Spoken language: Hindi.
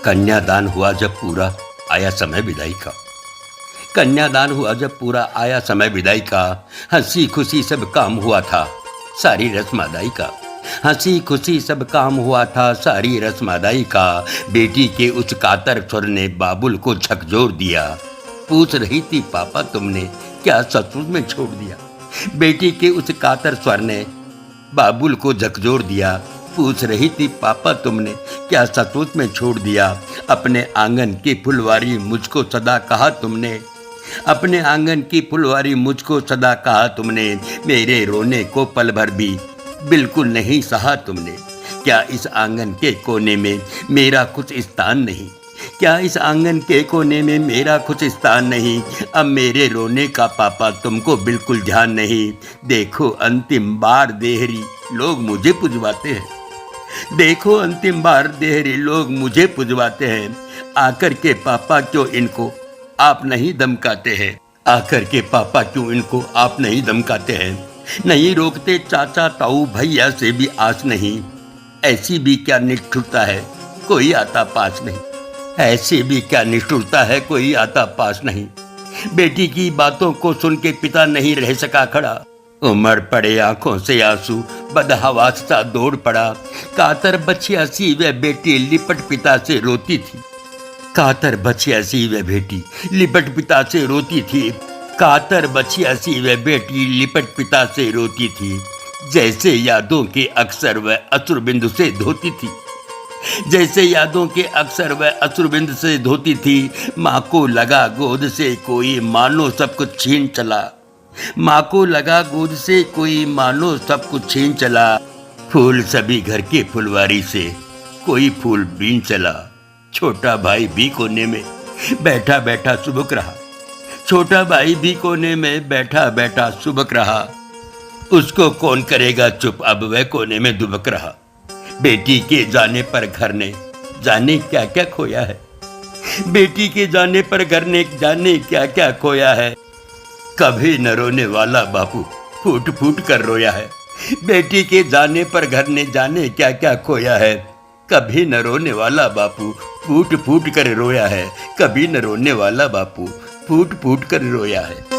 कन्यादान हुआ जब पूरा आया समय विदाई का। कन्यादान हुआ जब पूरा आया समय विदाई का। हंसी खुशी सब काम हुआ था सारी रस्म अदाई का। हंसी खुशी सब काम हुआ था सारी रस्म अदाई का। बेटी के उस कातर स्वर ने बाबुल को झकझोर दिया। पूछ रही थी पापा तुमने क्या सचमुच में छोड़ दिया। बेटी के उस कातर स्वर ने बाबुल को झकझोर दिया। पूछ रही थी पापा तुमने क्या सचमुच में छोड़ दिया। अपने आंगन की फुलवारी मुझको सदा कहा तुमने। अपने आंगन की फुलवारी मुझको सदा कहा तुमने। मेरे रोने को पल भर भी बिल्कुल नहीं सहा तुमने। क्या इस आंगन के कोने में मेरा कुछ स्थान नहीं। क्या इस आंगन के कोने में मेरा कुछ स्थान नहीं। अब मेरे रोने का पापा तुमको बिल्कुल ध्यान नहीं। देखो अंतिम बार देहरी लोग मुझे पुजवाते हैं। देखो अंतिम बार देहरी लोग मुझे पुजवाते हैं। आकर के पापा क्यों इनको आप नहीं धमकाते हैं। आकर के पापा क्यों इनको आप नहीं धमकाते हैं। नहीं रोकते चाचा ताऊ भैया से भी आस नहीं। ऐसी भी क्या निष्ठुरता है कोई आता पास नहीं। ऐसी भी क्या निष्ठुरता है कोई आता पास नहीं। बेटी की बातों को सुन के पिता नहीं रह सका खड़ा। उमड़ पड़े आंखों से आंसू बदहवास सा दौड़ पड़ा। कातर बछिया सी वह बेटी लिपट पिता से रोती थी। कातर बछिया सी वह बेटी लिपट पिता से रोती थी। कातर बछिया सी वह बेटी लिपट पिता से रोती थी। जैसे यादों के अक्सर वह अश्रुबिंदु से धोती थी। जैसे यादों के अक्सर वह अश्रुबिंदु से धोती थी। माँ को लगा गोद से कोई मानो सब कुछ छीन चला। माँ को लगा गोद से कोई मानो सब कुछ छीन चला। फूल सभी घर के फुलवारी से कोई फूल बीन चला। छोटा भाई भी कोने में बैठा बैठा सुबक रहा। छोटा भाई भी कोने में बैठा बैठा सुबक रहा। उसको कौन करेगा चुप अब वह कोने में दुबक रहा। बेटी के जाने पर घर ने जाने क्या क्या खोया है। बेटी के जाने पर घर ने जाने क्या क्या खोया है। कभी न रोने वाला बापू फूट फूट कर रोया है। बेटी के जाने पर घर ने जाने क्या क्या खोया है। कभी न रोने वाला बापू फूट फूट कर रोया है। कभी न रोने वाला बापू फूट फूट कर रोया है।